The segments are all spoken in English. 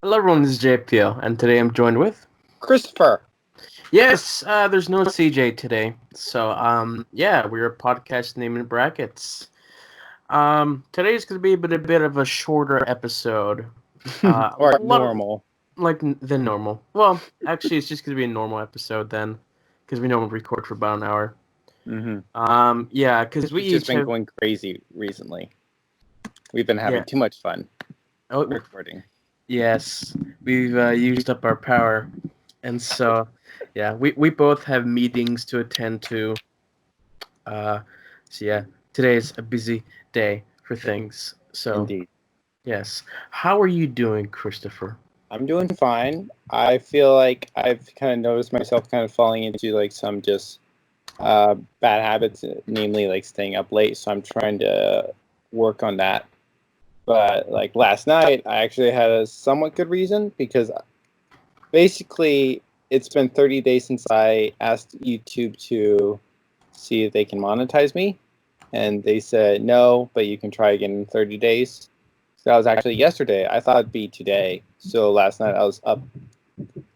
Hello everyone, this is JPL, and today I'm joined with... Christopher. Yes, there's no CJ today, so, yeah, we're a podcast name in brackets. Today's gonna be a bit of a shorter episode. Or A lot of, normal. than normal. Well, actually, it's just gonna be a normal episode then, because we normally record for about an hour. Mm-hmm. Yeah, because we We've just each been have... going crazy recently. We've been having too much fun Oh, recording. yes, we've used up our power, and so, yeah, we both have meetings to attend to. Uh, so yeah, today's a busy day for things. So Indeed. yes, how are you doing, Christopher? I'm doing fine. I feel like I've kind of noticed myself kind of falling into like some just bad habits, namely like staying up late. So I'm trying to work on that. But like last night, I actually had a somewhat good reason because basically it's been 30 days since I asked YouTube to see if they can monetize me. And they said no, but you can try again in 30 days. So that was actually yesterday. I thought it'd be today. So last night I was up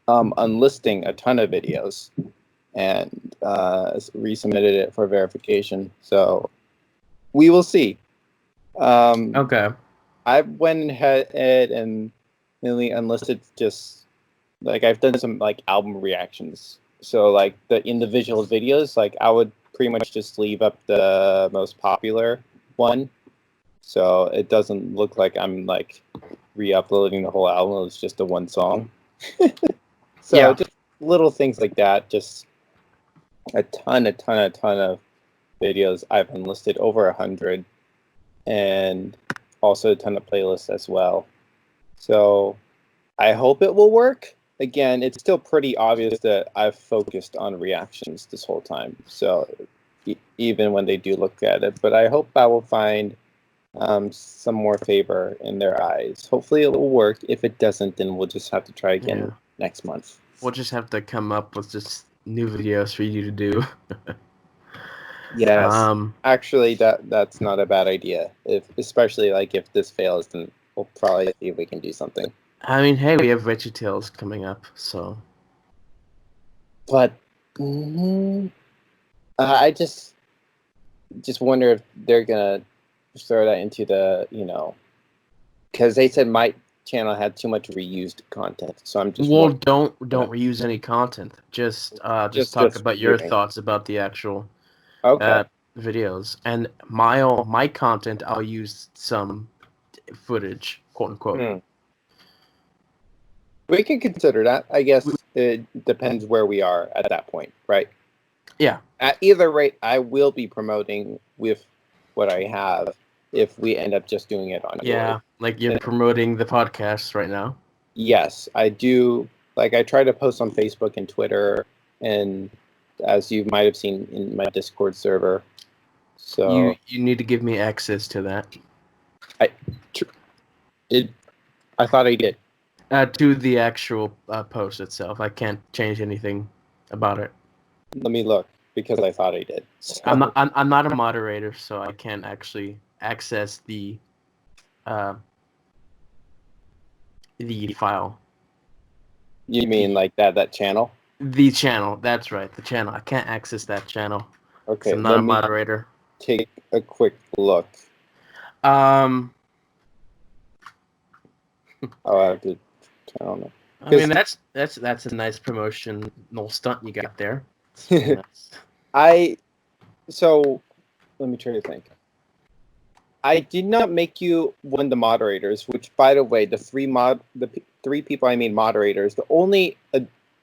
unlisting a ton of videos and resubmitted it for verification. So we will see. Okay. I went ahead and mainly unlisted just like I've done some like album reactions. So like the individual videos, like I would pretty much just leave up the most popular one. So it doesn't look like I'm like re-uploading the whole album. It's just a one song. So Yeah. just little things like that. Just a ton of videos. I've enlisted over 100, and also a ton of playlists as well. So I hope it will work. Again, it's still pretty obvious that I've focused on reactions this whole time. So even when they do look at it, but I hope I will find some more favor in their eyes. Hopefully it will work. If it doesn't, then we'll just have to try again Yeah. next month. We'll just have to come up with just new videos for you to do. Yes, um. actually, that's not a bad idea. If especially like if this fails, then we'll probably see if we can do something. I mean, hey, we have VeggieTales coming up, so But mm, I just wonder if they're gonna throw that into the because they said my channel had too much reused content. So I'm just well, wondering. don't reuse any content. Just talk about your Reviewing. thoughts about the actual Okay. videos, and my content. I'll use some footage, quote unquote. Hmm. We can consider that. I guess it depends where we are at that point, right? Yeah. At either rate, I will be promoting with what I have if we end up just doing it on Dory. Yeah, like you're promoting the podcast right now. Yes, I do. Like I try to post on Facebook and Twitter, and as you might have seen in my Discord server. So You need to give me access to that. I, it, I thought I did. To the actual post itself. I can't change anything about it. Let me look because I thought I did. I'm not. So I'm not a moderator, so I can't actually access uh, the file. you mean like that channel? The channel. That's right. The channel. I can't access that channel because Okay, I'm not let a me moderator. take a quick look. Um. I'll have to. I don't know I mean, because that's a nice promotional stunt you got there. It's really nice. I. So let me try to think. I did not make you one of the moderators. Which, by the way, three people I made moderators. The only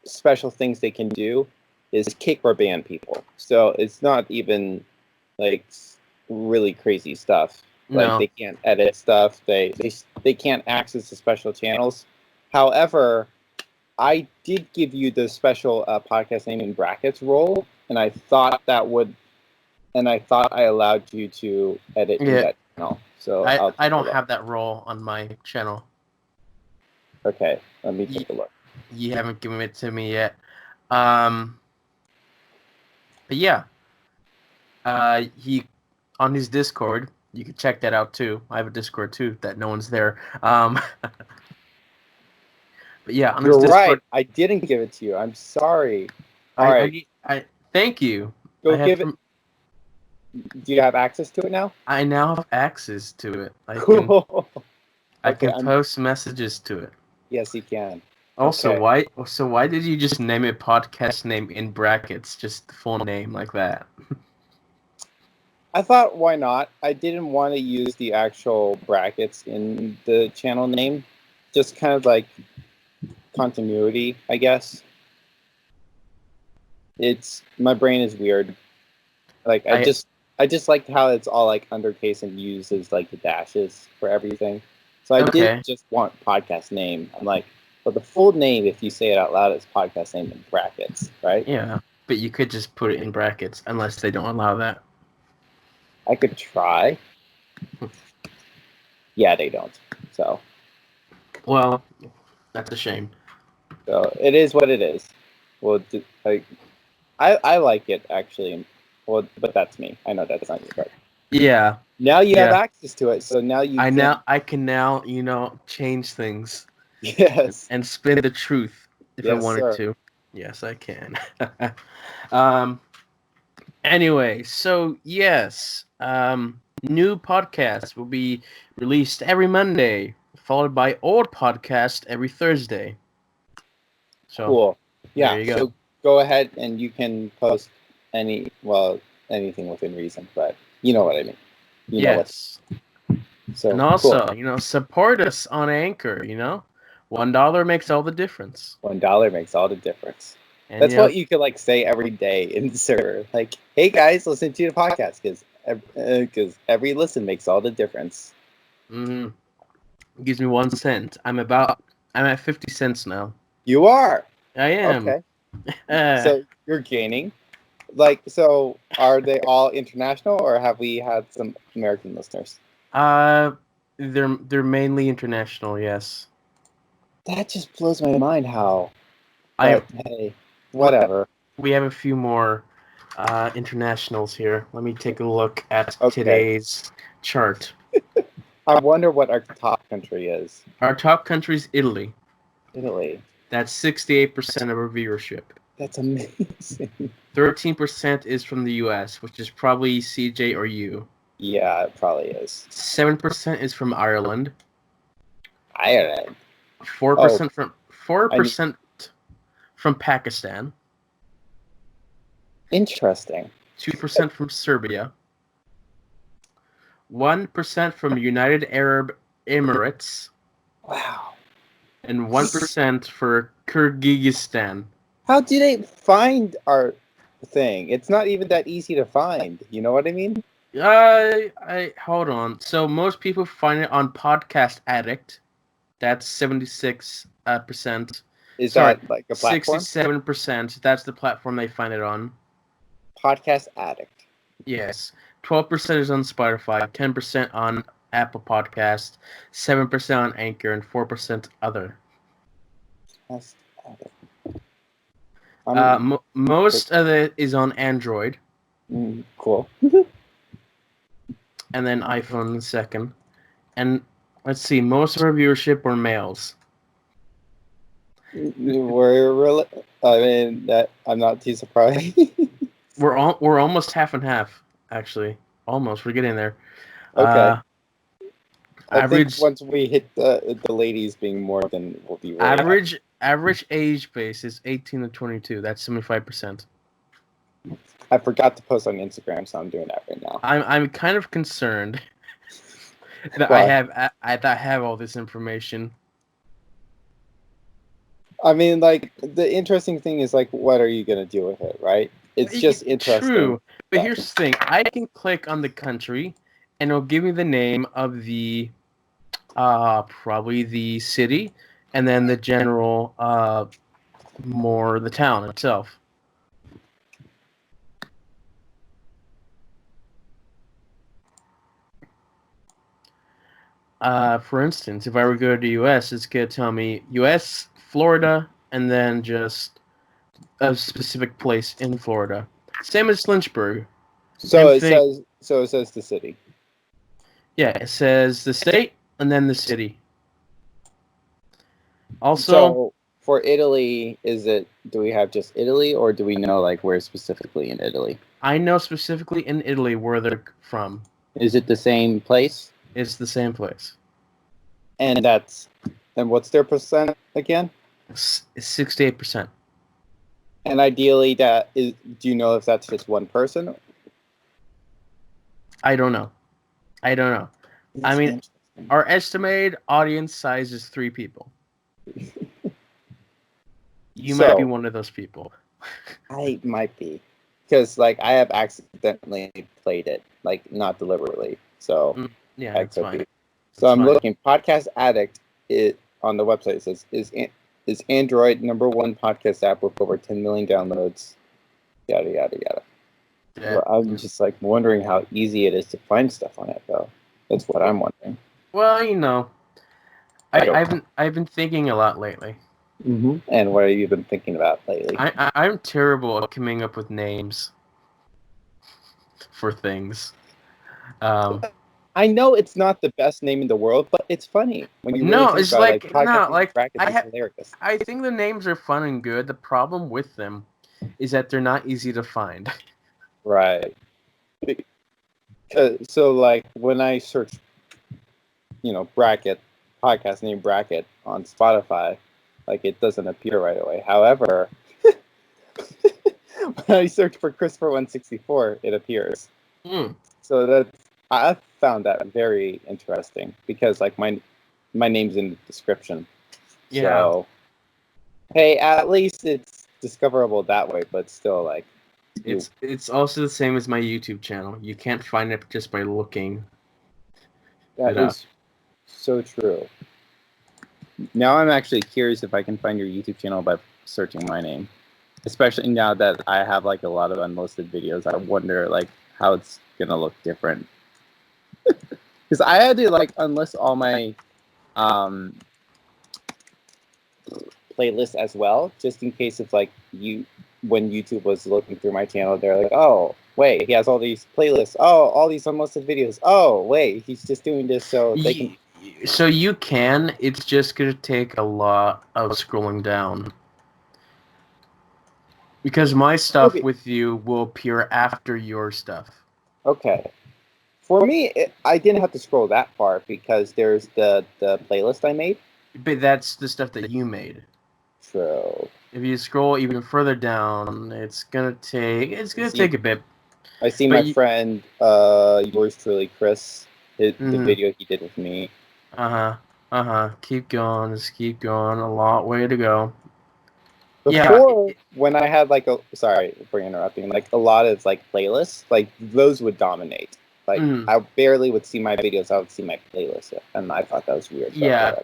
special things they can do is kick or ban people. So it's not even like really crazy stuff. Like No. they can't edit stuff. They can't access the special channels. However, I did give you the special podcast name in brackets role, and I thought I allowed you to edit in Yeah. that channel. So I I'll I take a don't look. have that role on my channel. Okay, let me You, take a look. you haven't given it to me yet. Um. But yeah. He on his Discord. You can check that out too. I have a Discord too that no one's there. But yeah, on his You're right. Discord, I didn't give it to you. I'm sorry. All I, right. I thank you. I Go have give it. Do you have access to it now? I now have access to it. Cool. I Okay. can post messages to it. Yes, you can. Also, Okay. why did you just name it podcast name in brackets, just the full name like that? I thought, why not? I didn't want to use the actual brackets in the channel name. Just kind of like continuity, I guess. It's my brain is weird. Like I just like how it's all like undercase and uses like the dashes for everything. So I did Okay. just want podcast name. I'm like, but the full name, if you say it out loud, is podcast name in brackets, right? Yeah, but you could just put it in brackets unless they don't allow that. I could try. Yeah, they don't. So Well, that's a shame. it is what it is. Well, like I like it actually. Well, but that's me. I know that's not your part. Yeah. Now you have Yeah. access to it, so now you can. I can now, change things Yes. and spin the truth if I Yes, wanted sir. to. Yes, I can. um anyway, so yes, new podcast will be released every Monday, followed by old podcast every Thursday. So, Cool. there Yeah. you go. So go ahead and you can post anything within reason, but you know what I mean. You know what. Yes. And So cool. also, support us on Anchor, $1 makes all the difference. $1 makes all the difference. And That's what you could like say every day in the server. Like, hey guys, listen to the podcast because every listen makes all the difference. mhm, gives me 1 cent. I'm at 50 cents now. You are. I am. Okay. So you're gaining. Like, so are they all international or have we had some American listeners? uh they're mainly international, yes. That just blows my mind how. I But hey, whatever. we have a few more internationals here. Let me take a look at Okay. today's chart. I wonder what our top country is. Our top country is Italy. Italy. That's 68% of our viewership. That's amazing. 13% is from the US, which is probably CJ or you. Yeah, it probably is. 7% is from Ireland. Ireland. 4% from I need 4% from Pakistan. interesting. 2% from Serbia. 1% from United Arab Emirates. Wow. And 1% for Kyrgyzstan. How do they find our thing? It's not even that easy to find. You know what I mean? I hold on. So most people find it on Podcast Addict. That's 76%. Is Sorry, that like a platform? 67%. That's the platform they find it on. Podcast Addict. Yes. 12% is on Spotify, 10% on Apple Podcast, 7% on Anchor, and 4% other. Podcast Addict. Most of it is on Android, Cool. and then iPhone second. And let's see, most of our viewership were males. I mean, that I'm not too surprised. We're almost half and half, actually. Almost. We're getting there. Okay. I think Average once we hit the ladies being more, then we'll be really average age base is 18 to 22. That's 75%. I forgot to post on Instagram, so I'm doing that right now. I'm kind of concerned that Why? I have all this information. I mean, like, the interesting thing is, like, what are you gonna do with it, right? It's just interesting. True, but here's the thing: I can click on the country, and it'll give me the name of the probably the city, and then the general the town itself. For instance, if I were to go to the U.S., it's gonna tell me U.S., Florida, and then just a specific place in Florida. Same as Lynchburg. So it says the city. Yeah, it says the state and then the city. Also, So For Italy, do we have just Italy, or do we know like where specifically in Italy? I know specifically in Italy where they're from. Is it the same place? It's the same place. And what's their percent again? 68%. And ideally, do you know if that's just one person? I don't know. I mean, our estimated audience size is 3 people. You might be one of those people. I might be. Because, like, I have accidentally played it, like, not deliberately. So, yeah, that's fine. Be. So I'm looking. Podcast Addict, on the website, says, is Android #1 podcast app with over 10 million downloads. Yada, yada, yada. Yeah. Well, I'm just, like, wondering how easy it is to find stuff on it, though. That's what I'm wondering. Well, you know, I've been thinking a lot lately. Mm-hmm. And what have you been thinking about lately? I'm terrible at coming up with names for things. I know it's not the best name in the world, but it's funny when you really think it's about like, it. Hilarious. I think the names are fun and good. The problem with them is that they're not easy to find. Right. So, like, when I search, podcast name bracket on Spotify, like, it doesn't appear right away. However, when I search for Christopher 164, it appears. So I found that very interesting because, like, my name's in the description. Yeah. So, hey, at least it's discoverable that way, but still, like, it's also the same as my YouTube channel. You can't find it just by looking. That is so true. Now I'm actually curious if I can find your YouTube channel by searching my name. Especially now that I have, like, a lot of unlisted videos. I wonder, like, how it's gonna look different. Because I had to, like, unlist all my playlists as well, just in case if, like, when YouTube was looking through my channel, they're like, oh, wait, he has all these playlists. Oh, all these unlisted videos. Oh, wait, he's just doing this so they can... So you can, it's just going to take a lot of scrolling down. Because my stuff with you will appear after your stuff. Okay. For me, I didn't have to scroll that far because there's the playlist I made. But that's the stuff that you made. True. If you scroll even further down, it's gonna take a bit. I see my friend, yours truly, Chris, the video he did with me. Keep going, just keep going. A lot way to go. Before, when I had, like, sorry for interrupting, like, a lot of, like, playlists, like, those would dominate. Like, I barely would see my videos, I would see my playlist, and I thought that was weird. Yeah.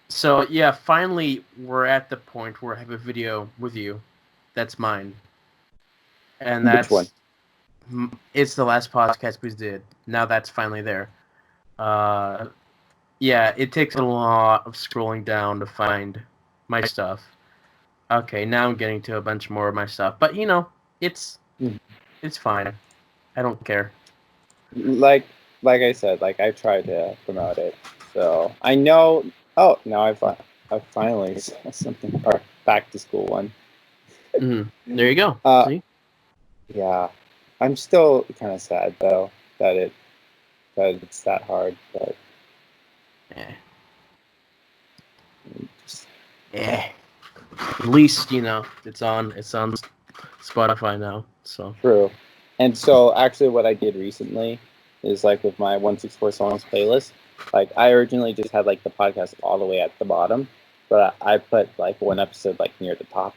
So, yeah, finally, we're at the point where I have a video with you. That's mine. And that's... Which one? It's the last podcast we did. Now that's finally there. Yeah, it takes a lot of scrolling down to find my stuff. Okay, now I'm getting to a bunch more of my stuff. But, you know, it's fine. I don't care. Like I said, like, I tried to promote it. So, I know... Oh, now I finally saw something. Or back to school one. There you go. See? Yeah. I'm still kind of sad, though, that it's that hard, but... Yeah. At least, you know, it's on Spotify now, so. True. And so, actually, what I did recently is, like, with my 164 songs playlist, like, I originally just had, like, the podcast all the way at the bottom, but I put, like, one episode, like, near the top.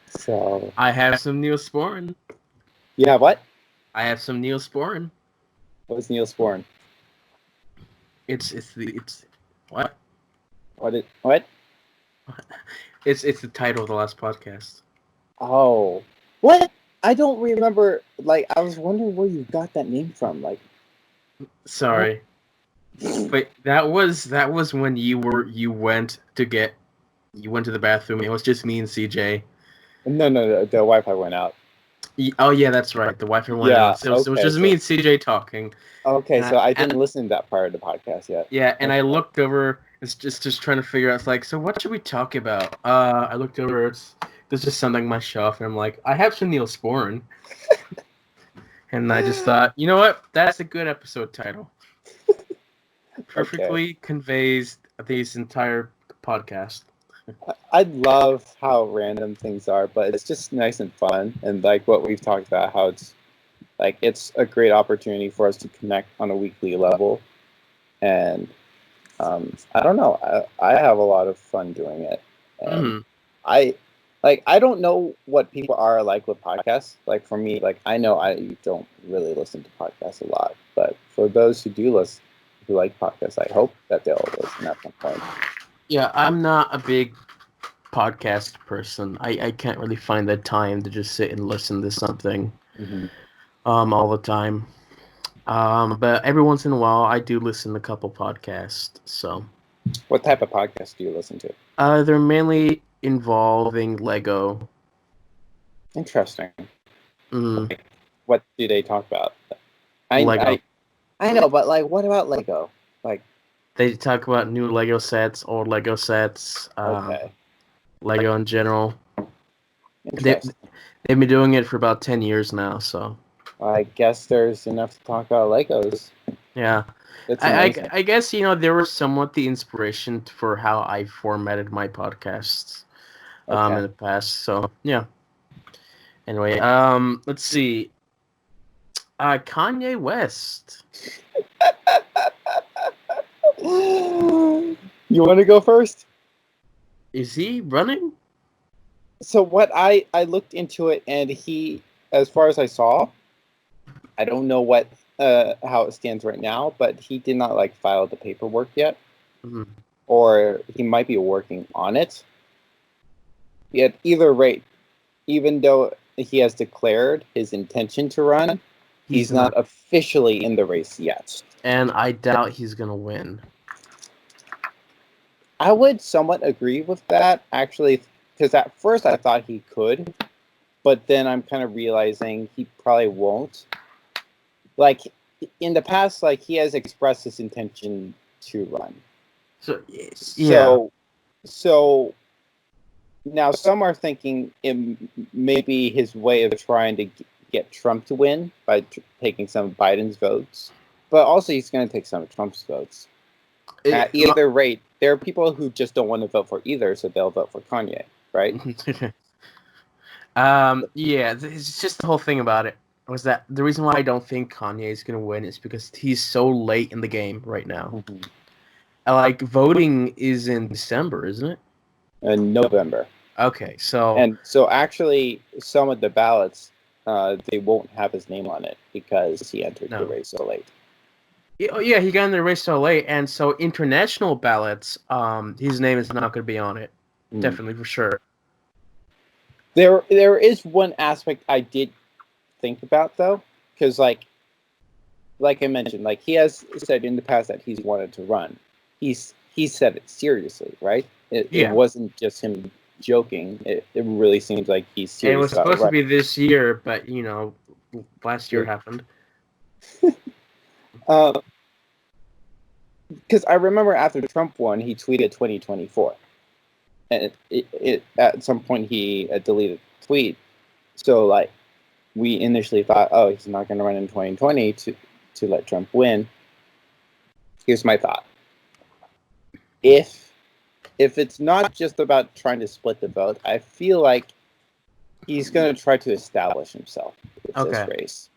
So... I have some Neosporin. You have what? I have some Neosporin. What's Neosporin? It's what? What? It's the title of the last podcast. Oh. What? I don't remember. Like, I was wondering where you got that name from. Like, sorry. But that was when you went to the bathroom. It was just me and CJ. No, the Wi-Fi went out. Oh yeah, that's right. The Wi-Fi went out. So it was just me and CJ talking. Okay, so I didn't listen to that part of the podcast yet. Yeah, and I looked over It's just trying to figure out. It's like, so what should we talk about? I looked over. There's just something on my shelf, and I'm like, I have some Neosporin, and I just thought, you know what? That's a good episode title. Perfectly conveys this entire podcast. I love how random things are, but it's just nice and fun. And like what we've talked about, how it's a great opportunity for us to connect on a weekly level. And I don't know, I have a lot of fun doing it. And I I don't know what people are like with podcasts. Like for me, like I know I don't really listen to podcasts a lot, but for those who do listen, who like podcasts, I hope that they'll listen at some point. Yeah, I'm not a big podcast person. I can't really find the time to just sit and listen to something all the time. But every once in a while, I do listen to a couple podcasts. So, what type of podcast do you listen to? They're mainly involving Lego. Interesting. Mm. What do they talk about? Lego. I know, but like, what about Lego? Like, they talk about new Lego sets, old Lego sets, Lego in general. They've been doing it for about 10 years now, so. I guess there's enough to talk about Legos. Yeah. I guess, they were somewhat the inspiration for how I formatted my podcasts in the past. So, yeah. Anyway, let's see. Kanye West. You want to go first? Is he running? So what I looked into it, and he, as far as I saw, I don't know what how it stands right now, but he did not file the paperwork yet, or he might be working on it. At either rate, even though he has declared his intention to run, he's not officially in the race yet. And I doubt he's gonna win. I would somewhat agree with that, actually, because at first I thought he could, but then I'm kind of realizing he probably won't. Like, in the past, he has expressed his intention to run. So, yeah. So now some are thinking it may be his way of trying to get Trump to win by taking some of Biden's votes, but also he's going to take some of Trump's votes. At either rate, there are people who just don't want to vote for either, so they'll vote for Kanye, right? Yeah, it's just the whole thing about it was that the reason why I don't think Kanye is going to win is because he's so late in the game right now. Voting is in December, isn't it? In November. Okay, so actually, some of the ballots, they won't have his name on it because he entered the race so late. Yeah, he got in the race so late, and so international ballots, his name is not going to be on it, definitely for sure. There is one aspect I did think about though, because like I mentioned, he has said in the past that he's wanted to run. He said it seriously, right? It wasn't just him joking. It really seems like he's serious. And it was supposed to be this year, but last year happened. Because I remember after Trump won, he tweeted 2024, and it at some point he deleted the tweet. So we initially thought, oh, he's not going to run in 2020 to let Trump win. Here's my thought: if it's not just about trying to split the vote, I feel like he's going to try to establish himself with this race.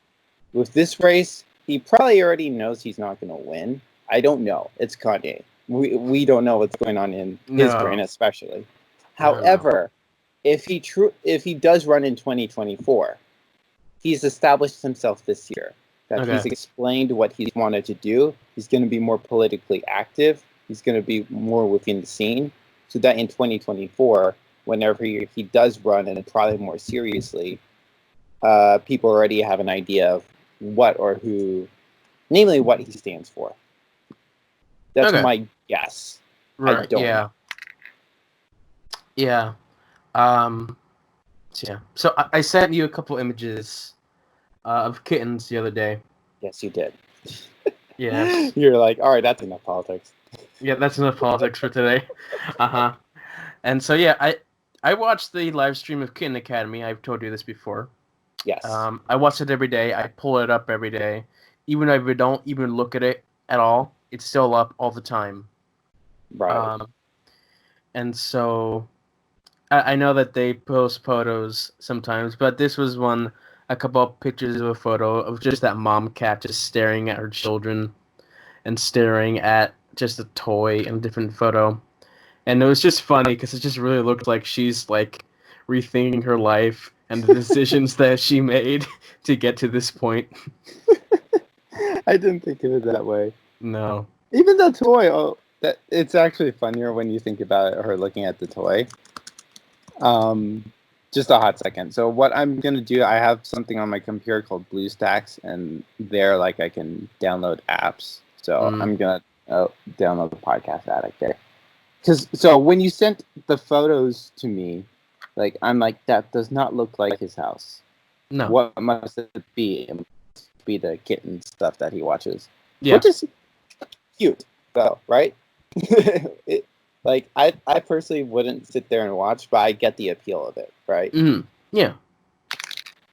With this race, he probably already knows he's not going to win. I don't know. It's Kanye. We don't know what's going on in his brain, especially. However, if he does run in 2024, he's established himself this year. That he's explained what he's wanted to do. He's going to be more politically active. He's going to be more within the scene. So that in 2024, whenever he does run, and probably more seriously, people already have an idea of what or who, namely what he stands for. That's my guess. Right. I don't know. Yeah. So I sent you a couple images of kittens the other day. Yes, you did. Yes. You're like, all right, that's enough politics. Yeah, that's enough politics for today. Uh-huh. And so yeah, I watched the live stream of Kitten Academy. I've told you this before. Yes. I watch it every day. I pull it up every day, even if I don't even look at it at all. It's still up all the time. Right. Um, and so I know that they post photos sometimes, but this was one, a couple of pictures of a photo of just that mom cat just staring at her children and staring at just a toy in a different photo. And it was just funny because it just really looked like she's like rethinking her life and the decisions that she made to get to this point. I didn't think of it that way. No. Even the toy, that it's actually funnier when you think about her looking at the toy. Just a hot second. So what I'm gonna do, I have something on my computer called BlueStacks, and there, like, I can download apps. So I'm gonna download the Podcast Addict there. So when you sent the photos to me, like, I'm like, that does not look like his house. No. What must it be? It must be the kitten stuff that he watches. Yeah. Which is cute, though, right? Like, I personally wouldn't sit there and watch, but I get the appeal of it, right? Yeah.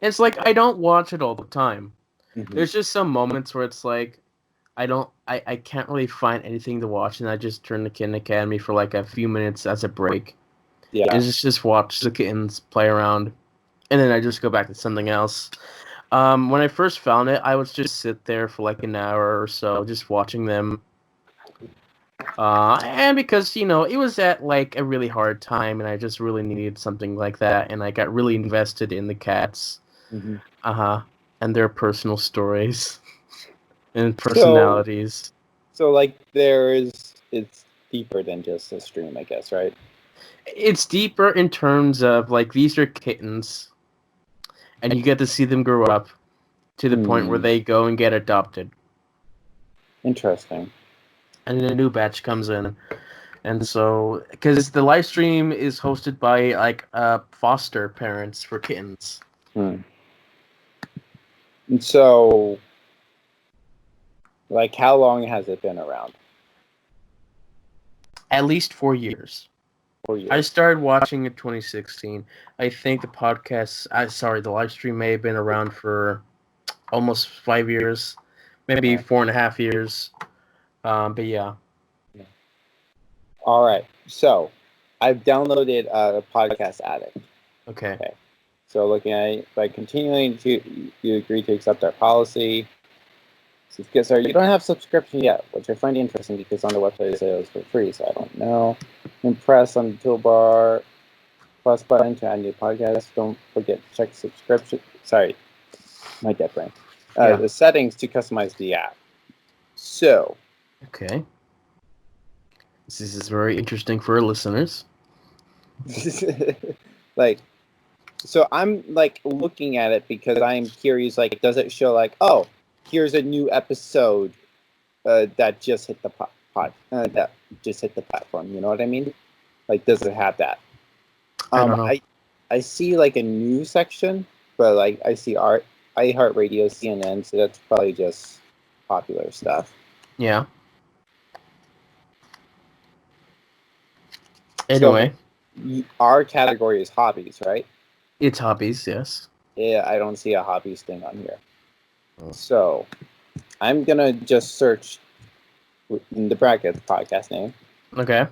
It's like I don't watch it all the time. Mm-hmm. There's just some moments where it's like I can't really find anything to watch, and I just turn to Kitten Academy for like a few minutes as a break. Yeah. And just watch the kittens play around, and then I just go back to something else. When I first found it, I would just sit there for like an hour or so, just watching them. And because, you know, it was at like a really hard time and I just really needed something like that. And I got really invested in the cats. Mm-hmm. And their personal stories and personalities. So like it's deeper than just a stream, I guess, right? It's deeper in terms of like these are kittens and you get to see them grow up to the point where they go and get adopted. Interesting. And then a new batch comes in. And so, because the live stream is hosted by like foster parents for kittens. And so, like, how long has it been around? At least 4 years. 4 years. I started watching in 2016. I think the the live stream may have been around for almost 5 years, maybe 4.5 years. But yeah. All right. So, I've downloaded a Podcast Addict. Okay. So, looking at it, by continuing to, you agree to accept our policy. Because you don't have subscription yet, which I find interesting because on the website it says it was for free, so I don't know. Press on the toolbar, plus button to add new podcasts. Don't forget to check subscription. Sorry, my dead brain. The settings to customize the app. So. Okay. This is very interesting for our listeners. Like, so I'm like looking at it because I'm curious. Like, does it show like, oh, here's a new episode that just hit the that just hit the platform? You know what I mean? Like, does it have that? I don't know. I see like a news section, but like I see iHeartRadio, CNN, so that's probably just popular stuff. Yeah. Anyway, so our category is hobbies, right? It's hobbies, yes. Yeah, I don't see a hobbies thing on here. So I'm gonna just search in the brackets podcast name. Okay.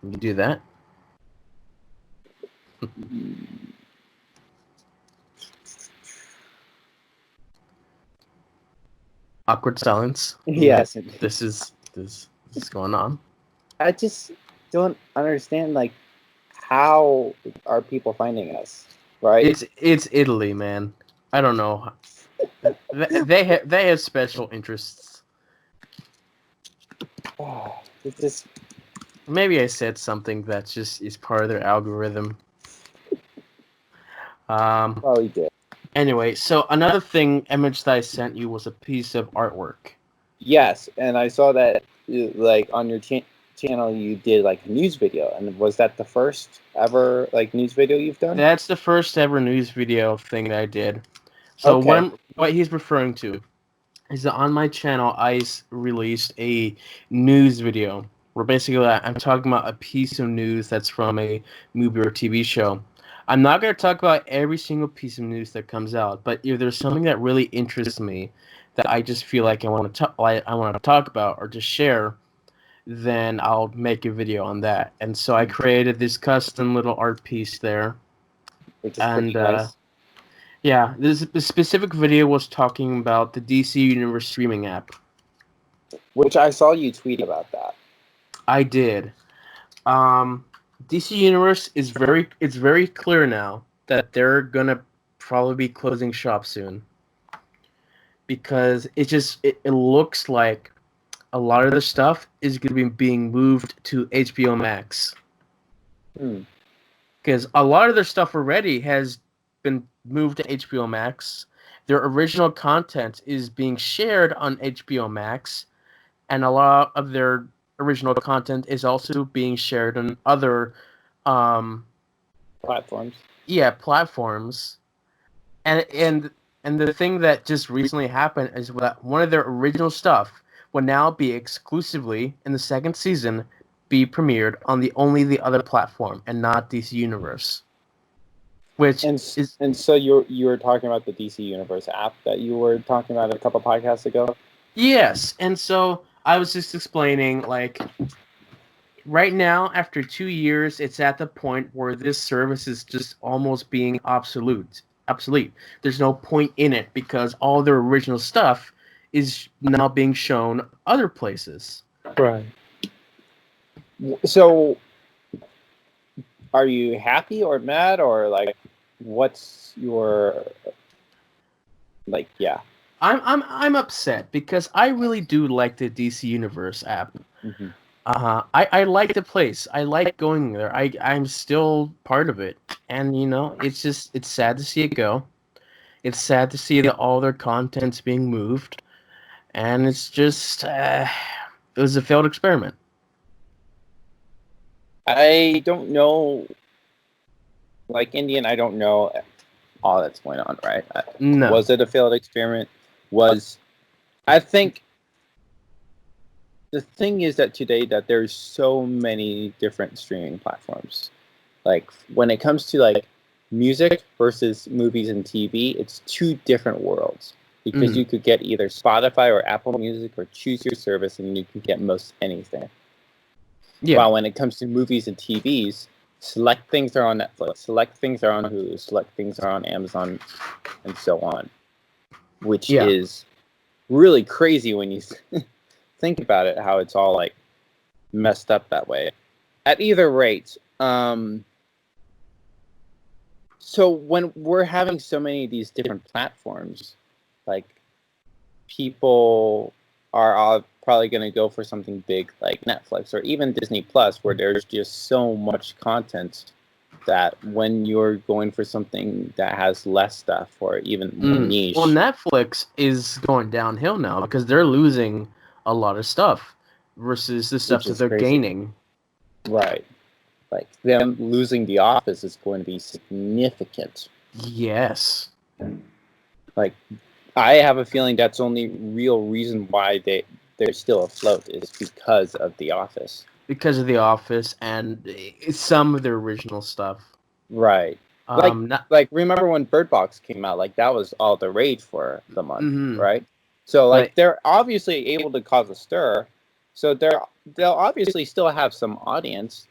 You do that. Awkward silence. Yes. This is going on. I just don't understand, like, how are people finding us, right? It's Italy, man. I don't know. they have special interests. It's just maybe I said something that just is part of their algorithm. Probably did. Anyway, so another image that I sent you was a piece of artwork. Yes, and I saw that like on your channel you did like a news video, and was that the first ever like news video you've done? That's the first ever news video thing that I did. So what he's referring to is that on my channel released a news video where basically I'm talking about a piece of news that's from a movie or TV show. I'm not going to talk about every single piece of news that comes out, but if there's something that really interests me that I just feel like I want to talk about or just share, then I'll make a video on that. And so I created this custom little art piece there. Which is And pretty nice. yeah, this specific video was talking about the DC Universe streaming app. Which I saw you tweet about that. I did. DC Universe is very clear now that they're gonna probably be closing shop soon because it looks like a lot of the stuff is gonna be being moved to HBO Max. Because a lot of their stuff already has been moved to HBO Max. Their original content is being shared on HBO Max, and a lot of their original content is also being shared on other Platforms. platforms. And the thing that just recently happened is that one of their original stuff will now be exclusively in the second season be premiered on the other platform and not DC Universe. Which And so you were talking about the DC Universe app that you were talking about a couple podcasts ago. yes, and so I was just explaining like right now after 2 years it's at the point where this service is just almost being obsolete. There's no point in it because all their original stuff is now being shown other places. Right. So, are you happy or mad or like, what's your like? Yeah. I'm upset because I really do like the DC Universe app. Mm-hmm. I like the place. I like going there. I'm still part of it, and it's sad to see it go. It's sad to see that all their content's being moved, and it's just it was a failed experiment. I don't know. Like Indian, I don't know all that's going on, right? No. Was it a failed experiment? I think the thing is that today that there's so many different streaming platforms. Like when it comes to like music versus movies and TV, it's two different worlds because you could get either Spotify or Apple Music or choose your service and you can get most anything. Yeah. While when it comes to movies and TVs, select things are on Netflix, select things are on Hulu, select things are on Amazon, and so on. Which is really crazy when you think about it, how it's all like messed up that way. At either rate, so when we're having so many of these different platforms, like people are all probably going to go for something big like Netflix or even Disney Plus, where there's just so much content that when you're going for something that has less stuff or even more niche. Well, Netflix is going downhill now because they're losing a lot of stuff versus the stuff that they're gaining. Right. Like them losing The Office is going to be significant. Yes. Like I have a feeling that's the only real reason why they're still afloat is because of The Office. Because of The Office and some of their original stuff. Right. Like remember when Bird Box came out? Like that was all the rage for the month, right? So like they're obviously able to cause a stir. So they'll obviously still have some audience,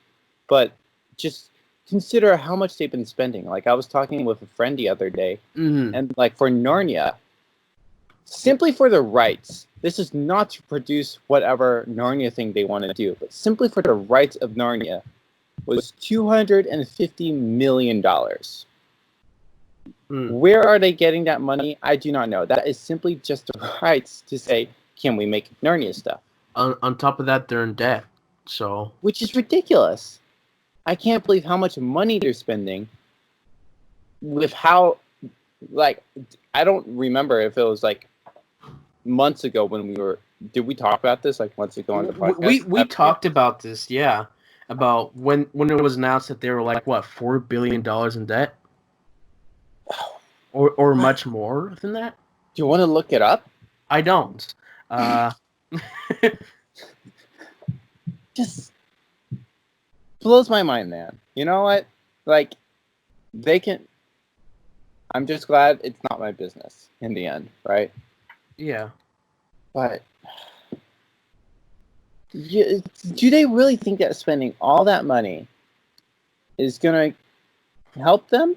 but just consider how much they've been spending. Like I was talking with a friend the other day, and like for Narnia, simply for the rights. This is not to produce whatever Narnia thing they want to do, but simply for the rights of Narnia was $250 million. Where are they getting that money? I do not know. That is simply just the rights to say, can we make Narnia stuff? On top of that, they're in debt. So, which is ridiculous. I can't believe how much money they're spending with how, like, I don't remember if it was like months ago when did we talk about this like months ago on the podcast? We talked about this, yeah. About when it was announced that they were like what, $4 billion in debt? Or much more than that? Do you want to look it up? I don't. Just blows my mind, man. You know what? Like, they can. I'm just glad it's not my business in the end, right? Yeah. But do they really think that spending all that money is gonna help them?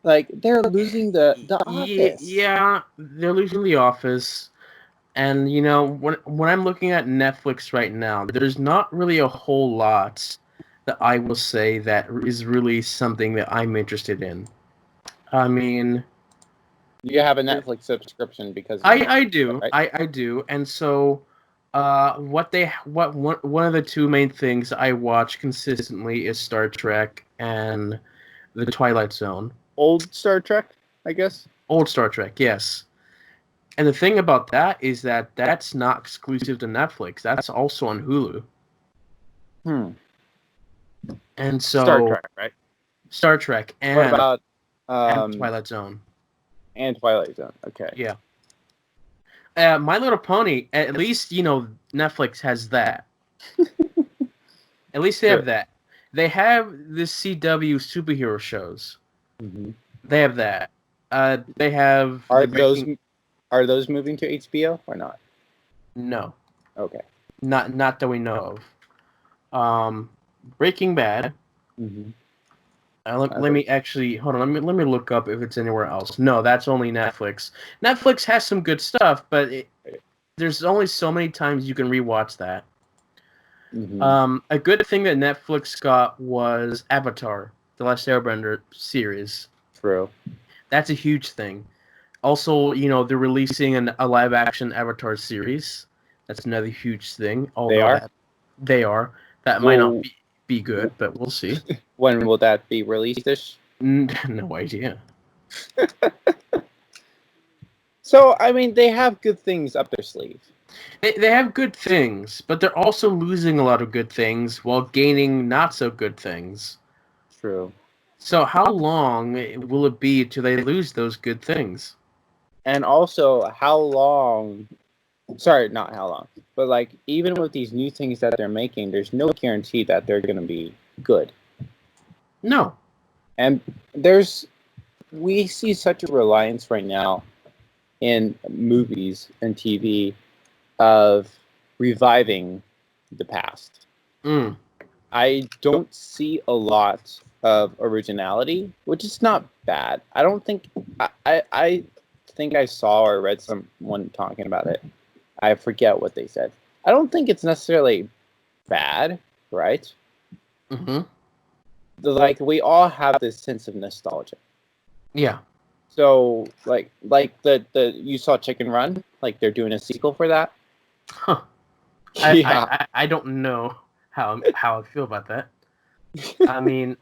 Like, they're losing the office. Yeah, they're losing The Office. And when I'm looking at Netflix right now, there's not really a whole lot that I will say that is really something that I'm interested in. I mean, You have a Netflix subscription because of I do, right? I do, and so one of the two main things I watch consistently is Star Trek and The Twilight Zone. Old Star Trek, I guess. Old Star Trek, yes. And the thing about that is that that's not exclusive to Netflix. That's also on Hulu. And Star so Trek, right? Star Trek What and about Twilight Zone. and Twilight Zone? Okay. Yeah. My Little Pony, at least, Netflix has that. At least they have that. They have the CW superhero shows. Mm-hmm. They have that. They have... Are those moving to HBO or not? No. Okay. Not that we know of. Breaking Bad. Mm-hmm. Let me actually hold on. Let me look up if it's anywhere else. No, that's only Netflix. Netflix has some good stuff, but there's only so many times you can rewatch that. Mm-hmm. A good thing that Netflix got was Avatar, the Last Airbender series. True. That's a huge thing. Also, they're releasing a live action Avatar series. That's another huge thing. They are. They are. That might not be good, but we'll see. When will that be released-ish? No idea. So, I mean, they have good things up their sleeve. They have good things, but they're also losing a lot of good things while gaining not so good things. True. So how long will it be till they lose those good things? And also, how long... Sorry, not how long. But, like, even with these new things that they're making, there's no guarantee that they're going to be good. No. And we see such a reliance right now in movies and TV of reviving the past. Mm. I don't see a lot of originality, which is not bad. I don't think I think I saw or read someone talking about it. I forget what they said. I don't think it's necessarily bad, right? Mm-hmm. Like, we all have this sense of nostalgia. Yeah. So like the you saw Chicken Run, like they're doing a sequel for that. Huh. Yeah. I don't know how I feel about that. I mean,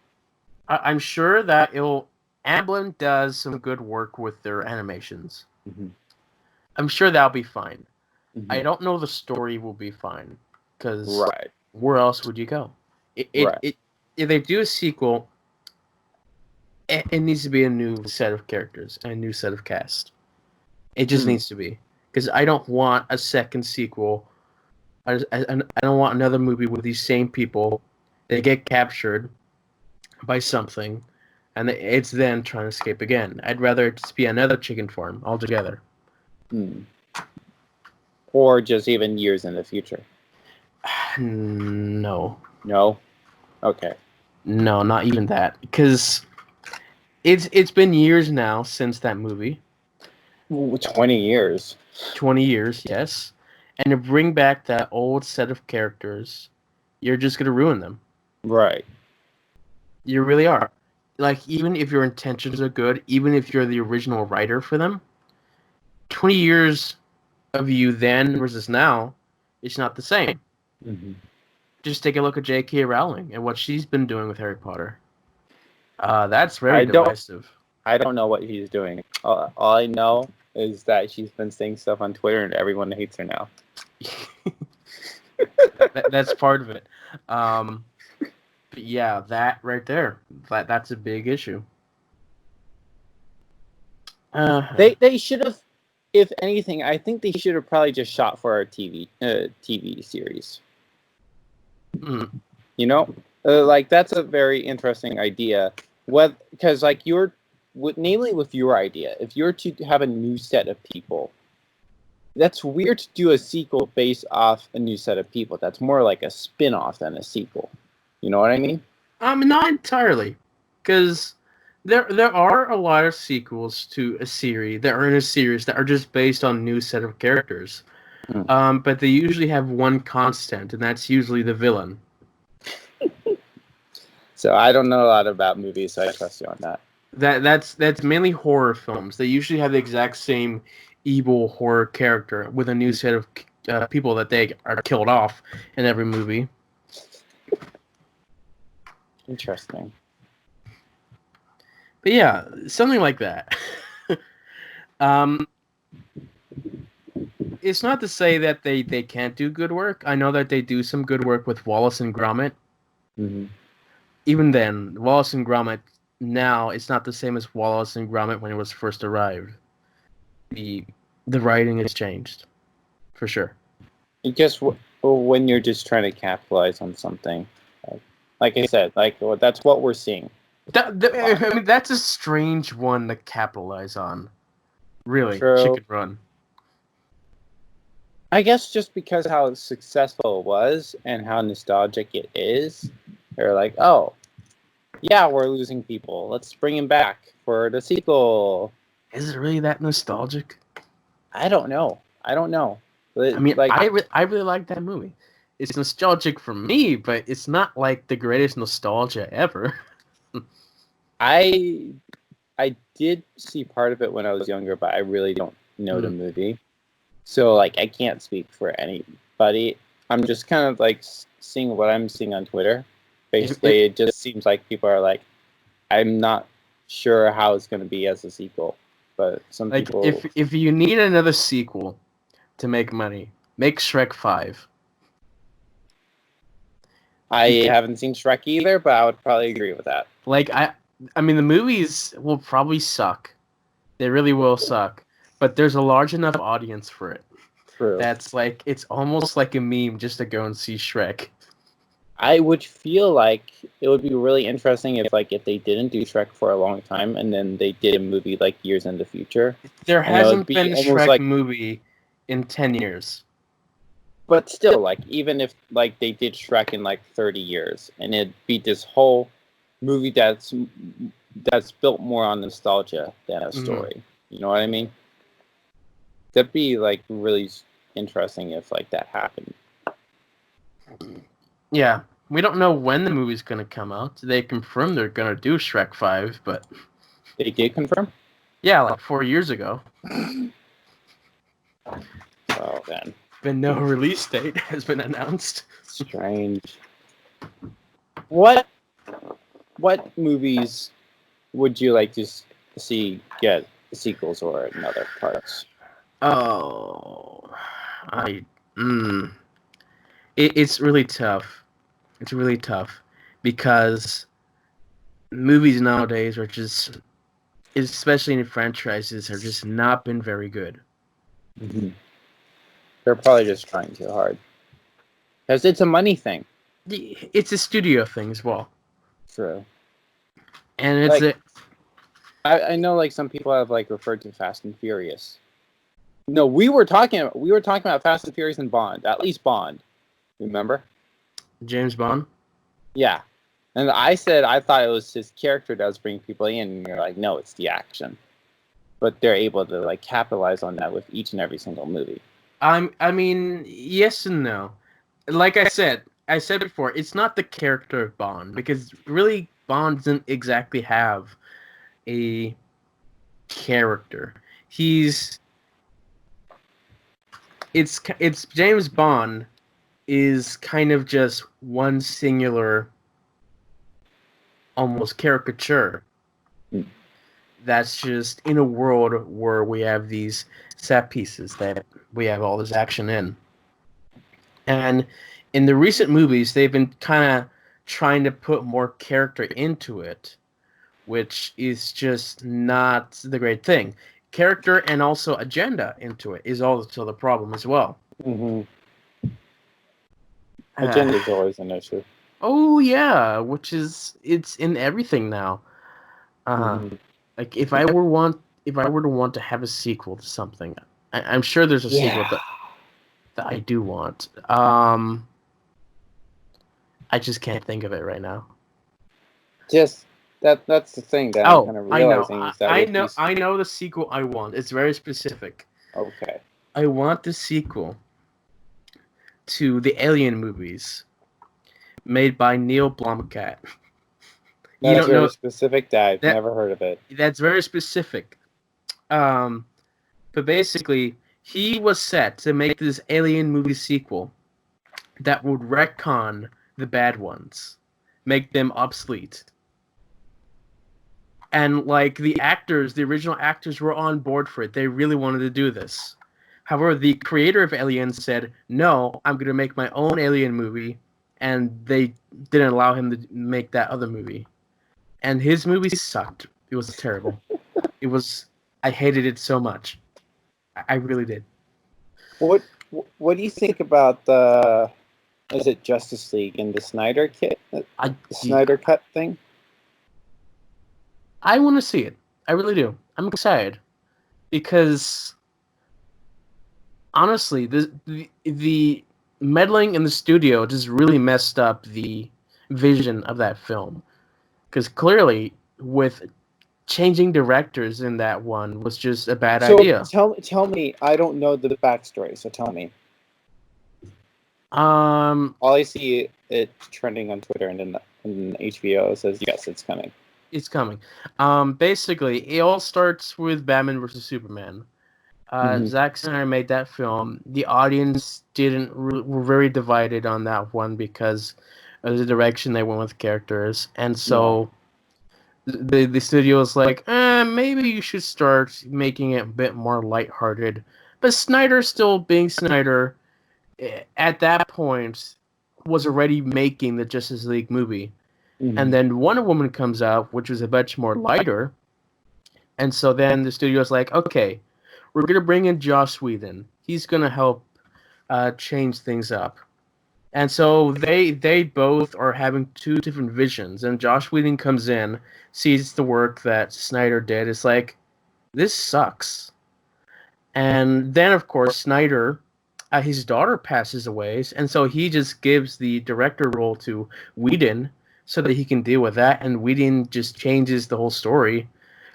I'm sure that Amblin does some good work with their animations. Mm-hmm. I'm sure that'll be fine. Mm-hmm. I don't know the story will be fine because Right. where else would you go? If they do a sequel, it needs to be a new set of characters and a new set of cast. It just needs to be, because I don't want a second sequel. I don't want another movie with these same people. They get captured by something, and it's then trying to escape again. I'd rather it just be another chicken farm altogether. Or just even years in the future. No. No. Okay. No, not even that, because it's been years now since that movie. 20 years. 20 years, yes. And to bring back that old set of characters, you're just gonna ruin them. Right. You really are. Like, even if your intentions are good, even if you're the original writer for them, 20 years of you then versus now, it's not the same. Mm-hmm. Just take a look at J.K. Rowling and what she's been doing with Harry Potter. That's very divisive. I don't know what she's doing. All I know is that she's been saying stuff on Twitter and everyone hates her now. That's part of it. But yeah, that right there, that's a big issue. They should have if anything, I think they should have probably just shot for our TV series. Mm. You know, like that's a very interesting idea. Because like namely with your idea, if you're to have a new set of people, that's weird to do a sequel based off a new set of people. That's more like a spin-off than a sequel. You know what I mean? Not entirely, because there are a lot of sequels to a series that are in a series that are just based on new set of characters. But they usually have one constant, and that's usually the villain. So I don't know a lot about movies, so I trust you on that. That's mainly horror films. They usually have the exact same evil horror character with a new set of people that they are killed off in every movie. Interesting. But yeah, something like that. It's not to say that they can't do good work. I know that they do some good work with Wallace and Gromit. Mm-hmm. Even then, Wallace and Gromit now it's not the same as Wallace and Gromit when it was first arrived. The writing has changed, for sure. I guess when you're just trying to capitalize on something, like I said, that's what we're seeing. I mean, that's a strange one to capitalize on. Really, True. Chicken Run. I guess just because how successful it was and how nostalgic it is, they're like, oh, yeah, we're losing people. Let's bring him back for the sequel. Is it really that nostalgic? I don't know. But, I mean, like, I really like that movie. It's nostalgic for me, but it's not like the greatest nostalgia ever. I did see part of it when I was younger, but I really don't know the movie. So, like, I can't speak for anybody. I'm just kind of, like, seeing what I'm seeing on Twitter. Basically, it just seems like people are like, I'm not sure how it's going to be as a sequel. But some like, people... if you need another sequel to make money, make Shrek 5. I haven't seen Shrek either, but I would probably agree with that. Like, I mean, the movies will probably suck. They really will suck. But there's a large enough audience for it. True. That's like, it's almost like a meme just to go and see Shrek. I would feel like it would be really interesting if they didn't do Shrek for a long time and then they did a movie like years in the future. There hasn't been a Shrek movie in 10 years. But still, like, even if like they did Shrek in like 30 years and it'd be this whole movie that's built more on nostalgia than a story. You know what I mean? That'd be like really interesting if like that happened. Yeah, we don't know when the movie's gonna come out. They confirmed they're gonna do Shrek 5, but they did confirm? Yeah, like 4 years ago. Oh, then. But no release date has been announced. Strange. What movies would you like to see get sequels or another parts? Oh, it's really tough. It's really tough because movies nowadays are just, especially in franchises, have just not been very good. Mm-hmm. They're probably just trying too hard. Because it's a money thing. It's a studio thing as well. True. And it's I know like some people have like referred to Fast and Furious. No, we were talking about Fast and Furious and Bond. At least Bond. Remember? James Bond? Yeah. And I said I thought it was his character that was bringing people in, and you're like, no, it's the action. But they're able to like capitalize on that with each and every single movie. I mean, yes and no. Like I said before, it's not the character of Bond, because really Bond doesn't exactly have a character. It's James Bond is kind of just one singular, almost caricature. That's just in a world where we have these set pieces that we have all this action in. And in the recent movies, they've been kind of trying to put more character into it, which is just not the great thing. character and also agenda into it is also the problem as well. Mm-hmm. Agenda is always an issue. Oh yeah, it's in everything now. Mm-hmm. Like if I were to want to have a sequel to something, I'm sure there's a sequel that I do want. I just can't think of it right now. Just that's the thing that I'm kind of realizing is that I know the sequel I want. It's very specific. Okay. I want the sequel to the Alien movies made by Neil Blomkamp. You That's don't know very specific. I've that. never heard of it. That's very specific. But basically, he was set to make this Alien movie sequel that would retcon the bad ones, make them obsolete. And like the original actors were on board for it. They really wanted to do this. However, the creator of Alien said, "No, I'm going to make my own Alien movie," and they didn't allow him to make that other movie. And his movie sucked. It was terrible. I hated it so much. I really did. What do you think about the is it Justice League and the Snyder Snyder Cut thing? I want to see it. I really do. I'm excited because honestly, the meddling in the studio just really messed up the vision of that film. Because clearly, with changing directors in that one was just a bad idea. Tell me, I don't know the backstory, so tell me. All I see it trending on Twitter and in HBO says yes, it's coming. It's coming. Basically, it all starts with Batman vs Superman. Zack Snyder made that film. The audience were very divided on that one because of the direction they went with characters, and so the studio was like, maybe you should start making it a bit more lighthearted. But Snyder, still being Snyder, at that point was already making the Justice League movie. And then Wonder Woman comes out, which was a much more lighter. And so then the studio's like, okay, we're going to bring in Joss Whedon. He's going to help change things up. And so they both are having two different visions. And Joss Whedon comes in, sees the work that Snyder did. It's like, this sucks. And then, of course, Snyder, his daughter passes away. And so he just gives the director role to Whedon so that he can deal with that. And Whedon just changes the whole story.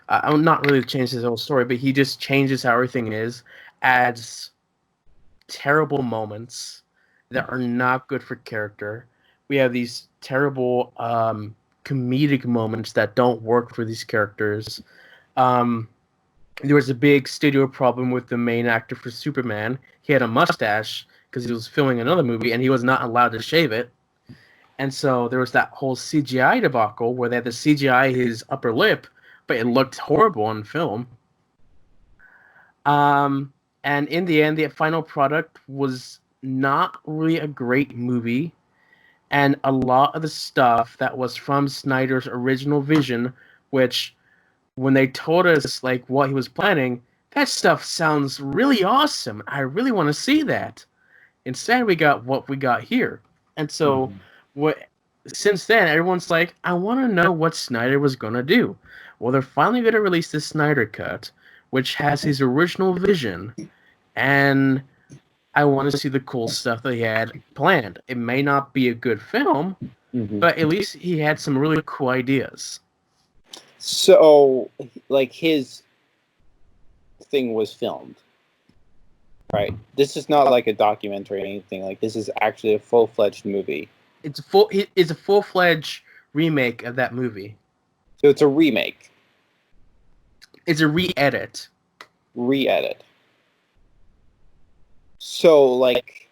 Not really changes the whole story, but he just changes how everything is, adds terrible moments that are not good for character. We have these terrible comedic moments that don't work for these characters. There was a big studio problem with the main actor for Superman. He had a mustache because he was filming another movie, and he was not allowed to shave it. And so there was that whole CGI debacle where they had to CGI his upper lip, but it looked horrible on film. And in the end, the final product was not really a great movie. And a lot of the stuff that was from Snyder's original vision, which when they told us like what he was planning, that stuff sounds really awesome. I really want to see that. Instead, we got what we got here. And so since then, everyone's like, I want to know what Snyder was going to do. Well, they're finally going to release the Snyder Cut, which has his original vision. And I want to see the cool stuff that he had planned. It may not be a good film, but at least he had some really cool ideas. So, like, his thing was filmed, right? This is not like a documentary or anything. Like, this is actually a full-fledged movie. It's a full-fledged remake of that movie. So it's a remake. It's a re-edit. Re-edit. So, like,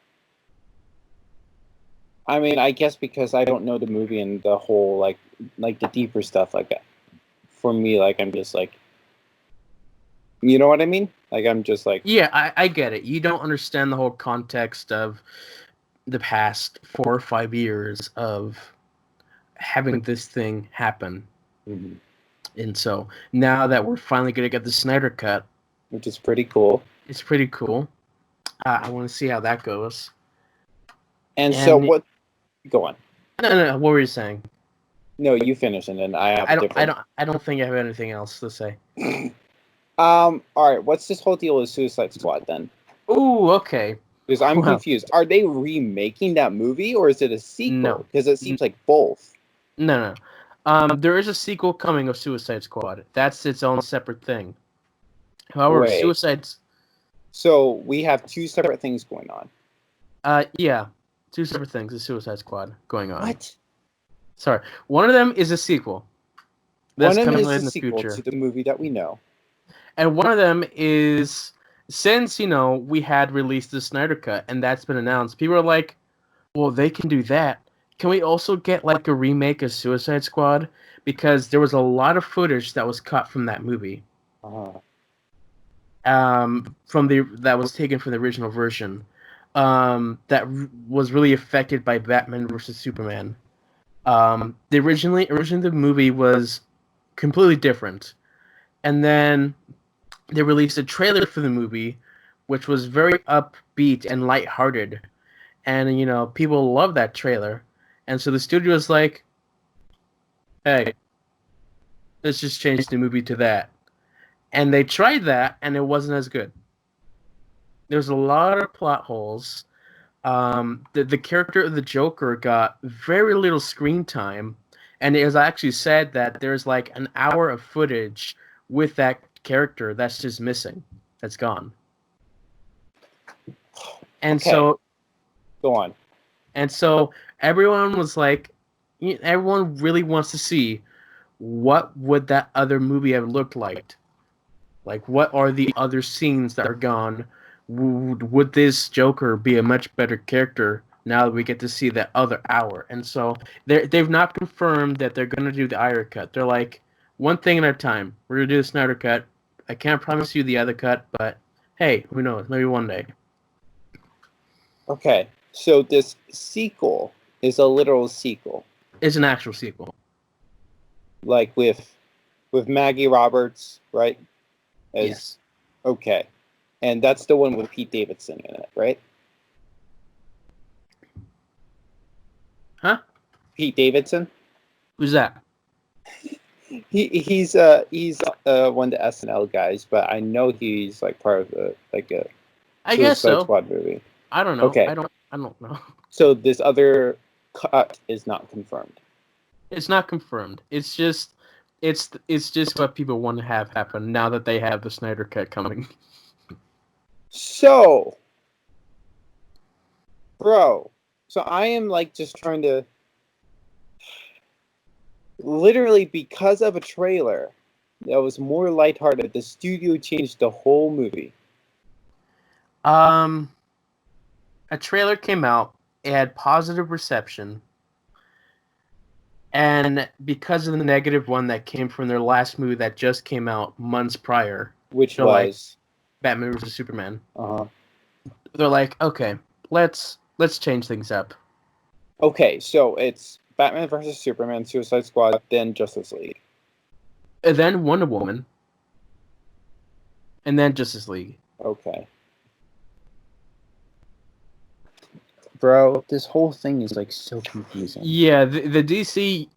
I mean, I guess because I don't know the movie and the whole, like the deeper stuff, like that. For me, like, I'm just like, you know what I mean? Like, I'm just like... Yeah, I get it. You don't understand the whole context of the past 4 or 5 years of having this thing happen. And so, now that we're finally going to get the Snyder Cut, which is pretty cool. It's pretty cool. I want to see how that goes. And so what? Go on. No. What were you saying? No, you finish, and then I have. I don't think I have anything else to say. All right. What's this whole deal with Suicide Squad then? Ooh, okay. Because I'm confused. Are they remaking that movie, or is it a sequel? No. Because it seems like both. No. There is a sequel coming of Suicide Squad. That's its own separate thing. However, Suicide's... So we have two separate things going on. Yeah. Two separate things. The Suicide Squad going on. What? Sorry. One of them is a sequel. That's one of them is a sequel to the movie that we know. And one of them is, since, we had released the Snyder Cut, and that's been announced, people are like, well, they can do that. Can we also get, like, a remake of Suicide Squad? Because there was a lot of footage that was cut from that movie. That was taken from the original version. That was really affected by Batman vs. Superman. Originally the movie was completely different. And then they released a trailer for the movie, which was very upbeat and lighthearted. And, people loved that trailer. And so the studio was like, hey, let's just change the movie to that. And they tried that, and it wasn't as good. There's a lot of plot holes. The character of the Joker got very little screen time. And it was actually said that there's like an hour of footage with that character that's just missing. That's gone. And so... Go on. And so everyone was like... Everyone really wants to see what would that other movie have looked like. Like, what are the other scenes that are gone? Would this Joker be a much better character now that we get to see that other hour? And so they've not confirmed that they're going to do the Snyder Cut. They're like, one thing at a time. We're going to do the Snyder Cut. I can't promise you the other cut, but hey, who knows? Maybe one day. Okay, so this sequel is a literal sequel. It's an actual sequel. Like with Maggie Roberts, right? Yes. Okay. And that's the one with Pete Davidson in it, right? Huh? Pete Davidson? Who's that? He's one of the SNL guys, but I know he's like part of a I guess so. Squad movie. I don't know. Okay. I don't know. So this other cut is not confirmed. It's not confirmed. It's just what people want to have happen now that they have the Snyder Cut coming. So, bro, I am like just trying to, literally because of a trailer that was more lighthearted, the studio changed the whole movie. A trailer came out. It had positive reception. And because of the negative one that came from their last movie that just came out months prior, which was like Batman vs. Superman. They're like, okay, let's change things up. Okay, so it's Batman vs. Superman, Suicide Squad, then Justice League. And then Wonder Woman. And then Justice League. Okay. Bro, this whole thing is like so confusing. Yeah, the DC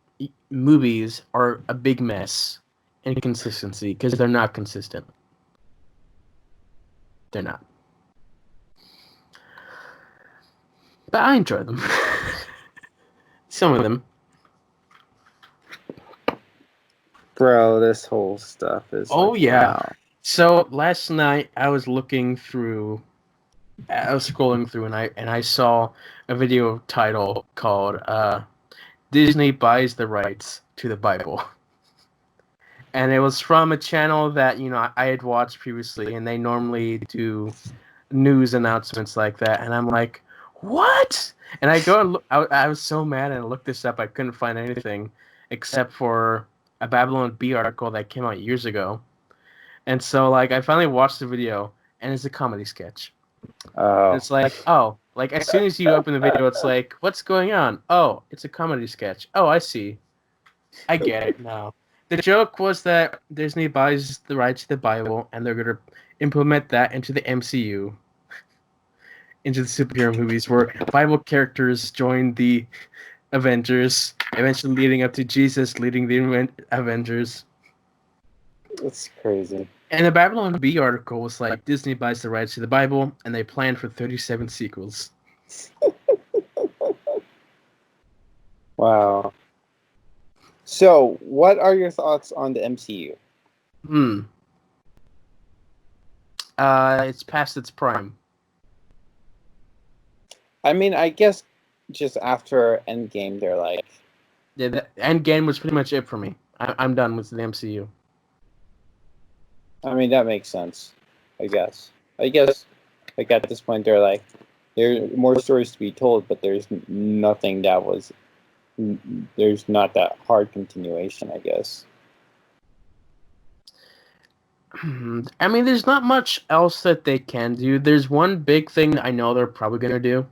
movies are a big mess in consistency because they're not consistent. They're not. But I enjoy them. Some of them. Bro, this whole stuff is... Oh, like, yeah. wow. So, last night, I was scrolling through, and I saw a video title called Disney Buys the Rights to the Bible. And it was from a channel that, I had watched previously, and they normally do news announcements like that. And I'm like, what? And I go and look, I was so mad, and I looked this up. I couldn't find anything except for a Babylon Bee article that came out years ago. And so, I finally watched the video, and it's a comedy sketch. Oh. And it's like, as soon as you open the video, it's like, what's going on? Oh, it's a comedy sketch. Oh, I see. I get it now. The joke was that Disney buys the rights to the Bible, and they're going to implement that into the MCU, into the superhero movies, where Bible characters join the Avengers, eventually leading up to Jesus leading the Avengers. It's crazy. And the Babylon Bee article was like, Disney buys the rights to the Bible, and they plan for 37 sequels. Wow. So, what are your thoughts on the MCU? It's past its prime. I mean, I guess just after Endgame, they're like... Yeah, the Endgame was pretty much it for me. I'm done with the MCU. I mean, that makes sense, I guess. Like, at this point, they're like, there are more stories to be told, but there's nothing that was... There's not that hard continuation, I guess. I mean, there's not much else that they can do. There's one big thing I know they're probably going to do,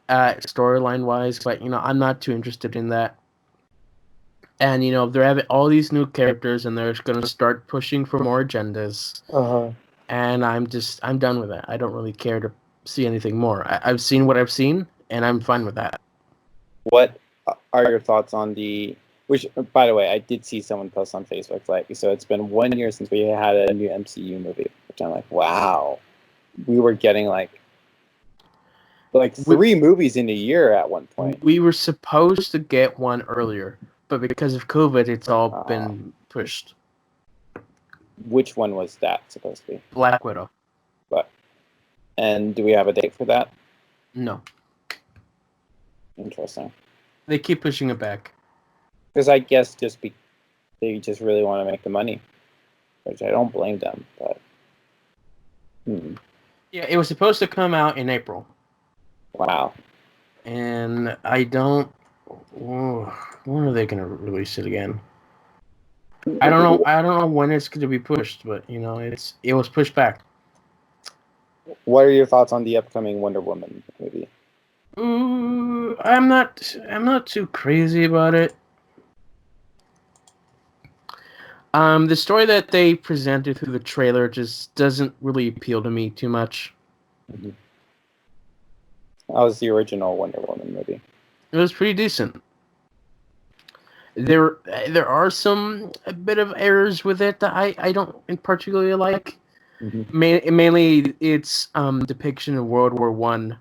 storyline-wise, but, I'm not too interested in that. And, they're having all these new characters, and they're going to start pushing for more agendas. Uh-huh. And I'm done with that. I don't really care to see anything more. I've seen what I've seen, and I'm fine with that. What are your thoughts on the... Which, by the way, I did see someone post on Facebook, like, so it's been 1 year since we had a new MCU movie, which I'm like, wow. We were getting, like 3 movies in a year at one point. We were supposed to get one earlier, but because of COVID, it's all been pushed. Which one was that supposed to be? Black Widow. And do we have a date for that? No. Interesting. They keep pushing it back. Because I guess they just really want to make the money, which I don't blame them. But yeah, it was supposed to come out in April. Wow. And I don't. When are they going to release it again? I don't know. I don't know when it's going to be pushed, but it was pushed back. What are your thoughts on the upcoming Wonder Woman movie? I'm not too crazy about it. The story that they presented through the trailer just doesn't really appeal to me too much. Mm-hmm. How was the original Wonder Woman movie? It was pretty decent. There are a bit of errors with it that I don't particularly like. Mm-hmm. Mainly its depiction of World War One.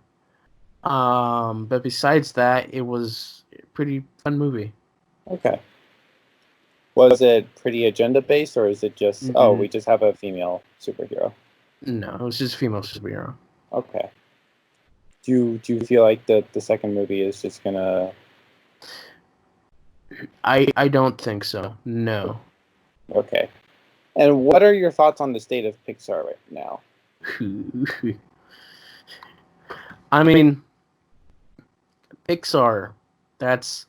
But besides that, it was a pretty fun movie. Okay. Was it pretty agenda-based, or is it just, we just have a female superhero? No, it was just a female superhero. Okay. Do you feel like the second movie is just gonna... I don't think so, no. Okay. And what are your thoughts on the state of Pixar right now? I mean, Pixar, that's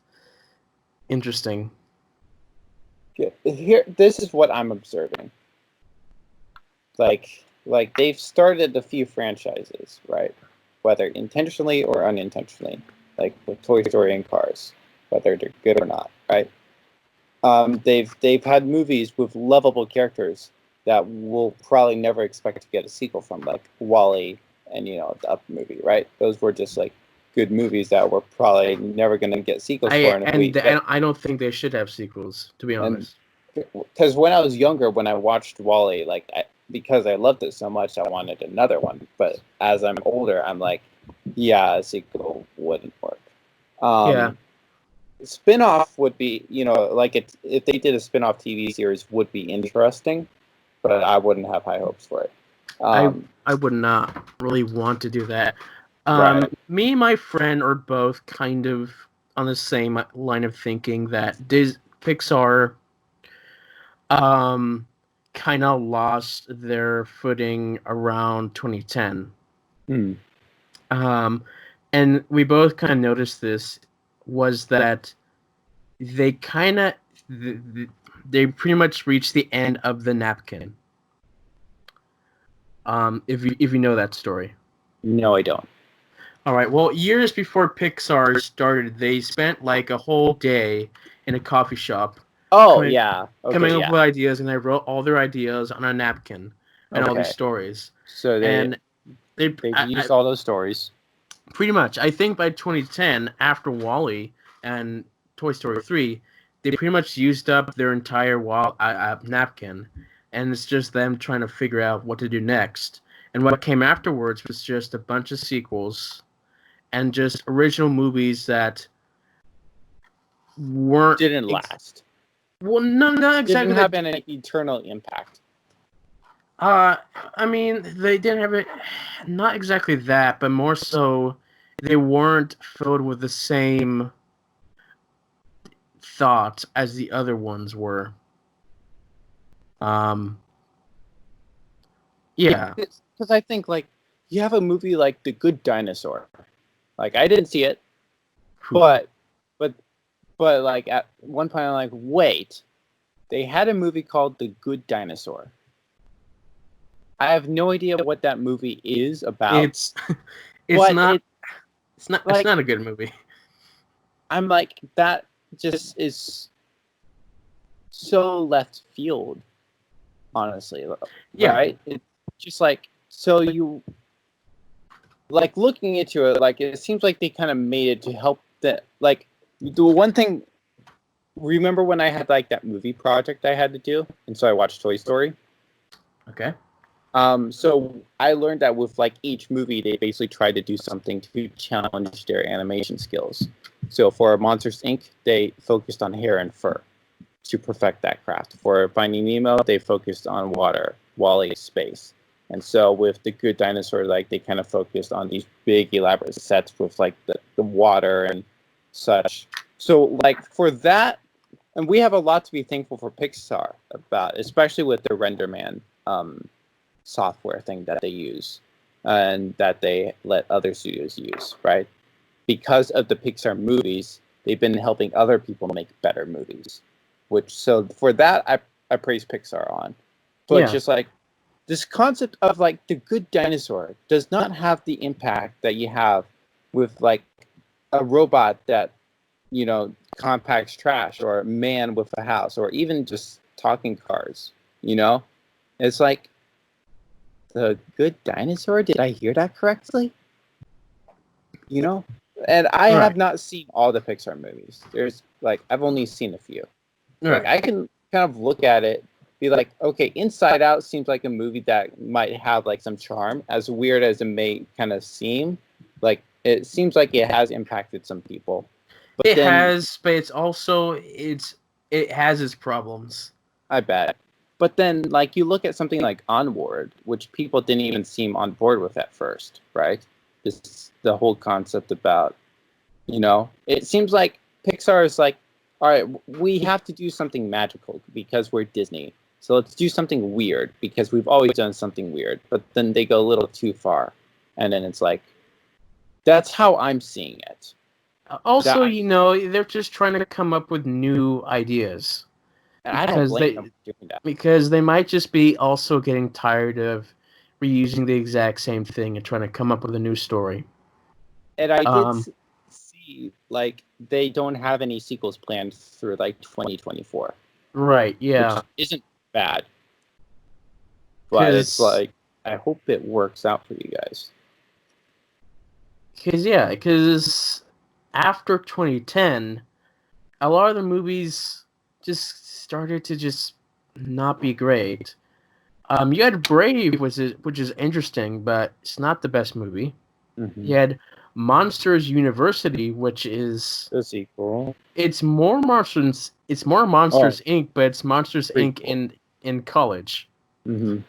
interesting. Here, this is what I'm observing. Like they've started a few franchises, right? Whether intentionally or unintentionally, like with Toy Story and Cars, whether they're good or not, right? They've had movies with lovable characters that we'll probably never expect to get a sequel from, like WALL-E and the Up movie, right? Those were just like good movies that we're probably never going to get sequels for. I don't think they should have sequels, to be honest. Because when I was younger, when I watched WALL-E, because I loved it so much, I wanted another one. But as I'm older, I'm like, yeah, a sequel wouldn't work. Yeah. Spin-off would be, if they did a spin-off TV series, would be interesting, but I wouldn't have high hopes for it. I would not really want to do that. Right. Me and my friend are both kind of on the same line of thinking that Pixar kind of lost their footing around 2010. And we both kind of noticed this, was that they they pretty much reached the end of the napkin. If you know that story. No, I don't. All right. Well, years before Pixar started, they spent like a whole day in a coffee shop. Oh, yeah. Okay, coming up with ideas, and they wrote all their ideas on a napkin. and all these Okay. stories. So And they used all those stories. pretty much, I think by 2010, after Wall-E and Toy Story 3, they pretty much used up their entire napkin, and it's just them trying to figure out what to do next. And what came afterwards was just a bunch of sequels and just original movies that weren't Didn't last. Well, no, not exactly. Didn't have an eternal impact. I mean, they didn't have it. Not exactly that, but more so, they weren't filled with the same thoughts as the other ones were. Yeah. Because I think like you have a movie like The Good Dinosaur. Like I didn't see it, but like at one point I'm like, wait, they had a movie called The Good Dinosaur. I have no idea what that movie is about. It's not like, a good movie. I'm like, that just is so left field, honestly. Yeah. Right? It's just like, so you like looking into it, like it seems like they kind of made it to help that. Like the one thing, remember when I had like that movie project I had to do, and so I watched Toy Story. Okay. So I learned that with like each movie, they basically tried to do something to challenge their animation skills. So for Monsters Inc., they focused on hair and fur to perfect that craft. For Finding Nemo, they focused on water, Wall-E, space. And so with The Good Dinosaur, like they kind of focused on these big elaborate sets with like the water and such. So like for that, and we have a lot to be thankful for Pixar about, especially with the RenderMan software thing that they use and that they let other studios use, right? Because of the Pixar movies, they've been helping other people make better movies. Which, so for that, I praise Pixar on. But just like this concept of like The Good Dinosaur does not have the impact that you have with like a robot that, you know, compacts trash, or a man with a house, or even just talking cars, you know? It's like, The Good Dinosaur? Did I hear that correctly? You know? And I have not seen all the Pixar movies. There's like, I've only seen a few. Like I can kind of look at it, be like, okay, Inside Out seems like a movie that might have like some charm, as weird as it may kind of seem. Like it seems like it has impacted some people. But it has, but it's also it has its problems. I bet. But then, like, you look at something like Onward, which people didn't even seem on board with at first, right? The whole concept about, you know, it seems like Pixar is like, all right, we have to do something magical because we're Disney. So let's do something weird because we've always done something weird. But then they go a little too far. And then it's like, that's how I'm seeing it. Also, you know, they're just trying to come up with new ideas. I don't blame them for doing that. Because they might just be also getting tired of reusing the exact same thing and trying to come up with a new story. And I did see, like, they don't have any sequels planned through, like, 2024. Right, yeah. Which isn't bad. But it's like, I hope it works out for you guys. Because after 2010, a lot of the movies just started to just not be great. You had Brave, which is interesting, but it's not the best movie. Mm-hmm. You had Monsters University, which is a sequel. It's more Monsters. It's more Monsters Inc., but it's Monsters Inc. in college. Mm-hmm.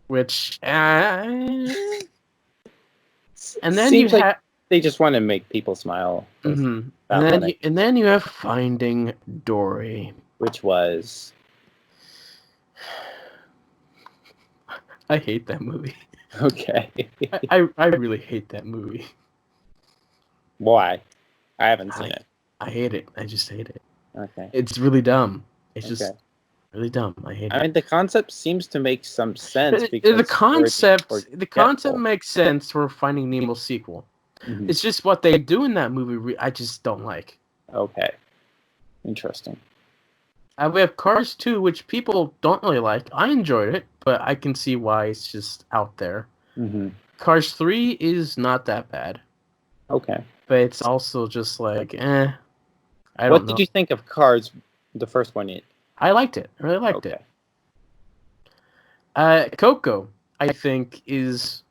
Which and then seems like they just want to make people smile. Mm-hmm. And then you have Finding Dory, which was. I hate that movie. Okay. I really hate that movie. Why? I haven't seen it. I hate it. I just hate it. Okay. It's really dumb. It's just really dumb. I hate it. I mean, the concept seems to make some sense because the concept makes sense for Finding Nemo sequel. Mm-hmm. It's just what they do in that movie I just don't like. Okay. Interesting. We have Cars 2, which people don't really like. I enjoyed it, but I can see why it's just out there. Mm-hmm. Cars 3 is not that bad, Okay. but it's also just like, I don't What know. did you think of Cars, the first one? I liked it. I really liked Okay. it. Coco, I think, is,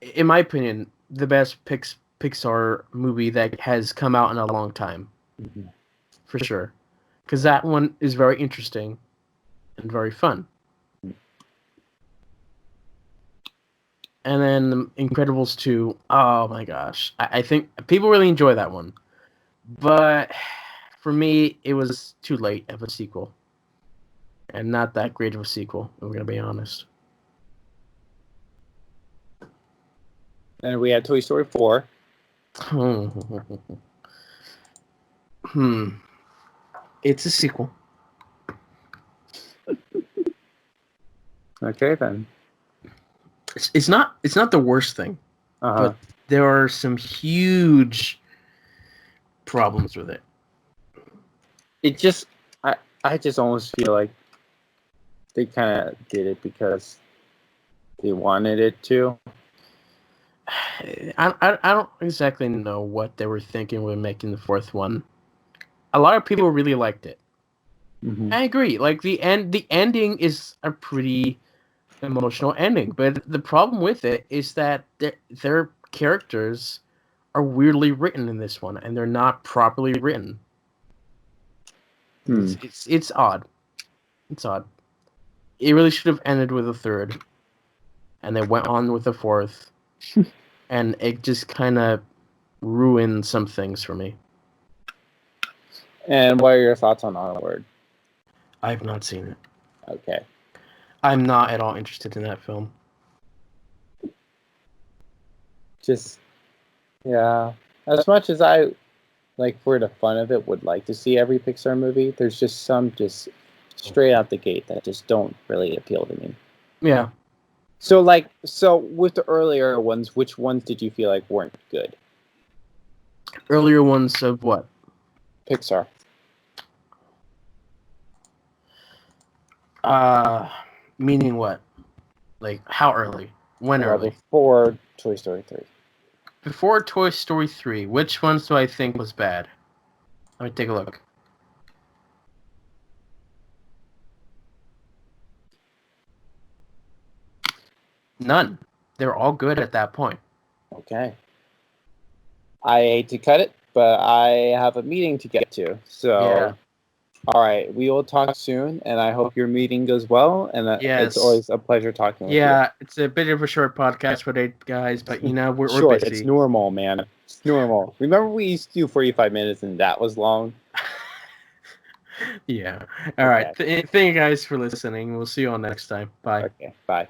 in my opinion, the best Pixar movie that has come out in a long time, Mm-hmm. for sure. Because that one is very interesting and very fun. And then Incredibles 2, oh my gosh. I think people really enjoy that one. But for me, it was too late of a sequel. And not that great of a sequel, if we're going to be honest. And we had Toy Story 4. It's a sequel. Okay, then. It's not the worst thing, but there are some huge problems with it. It just, I just almost feel like they kind of did it because they wanted it to. I don't exactly know what they were thinking when making the fourth one. A lot of people really liked it. Mm-hmm. I agree. Like the ending is a pretty emotional ending, but the problem with it is that their characters are weirdly written in this one, and they're not properly written. It's odd. It's odd. It really should have ended with a third, and they went on with a fourth, and it just kind of ruined some things for me. And what are your thoughts on Onward? I've not seen it. Okay. I'm not at all interested in that film. Just, yeah. As much as I, like, for the fun of it, would like to see every Pixar movie, there's just some just straight out the gate that just don't really appeal to me. Yeah. So with the earlier ones, which ones did you feel like weren't good? Earlier ones of what? Pixar. Meaning what? Like, how early? When early? Before Toy Story 3. Before Toy Story 3, which ones do I think was bad? Let me take a look. None. They're all good at that point. Okay. I hate to cut it, but I have a meeting to get to. So, Yeah. All right, we will talk soon, and I hope your meeting goes well. And Yes. It's always a pleasure talking with you. Yeah, it's a bit of a short podcast today, guys, but we're Short, busy. it's normal, man. It's normal. Remember we used to do 45 minutes, and that was long? Yeah. All right. Thank you guys for listening. We'll see you all next time. Bye. Okay, bye.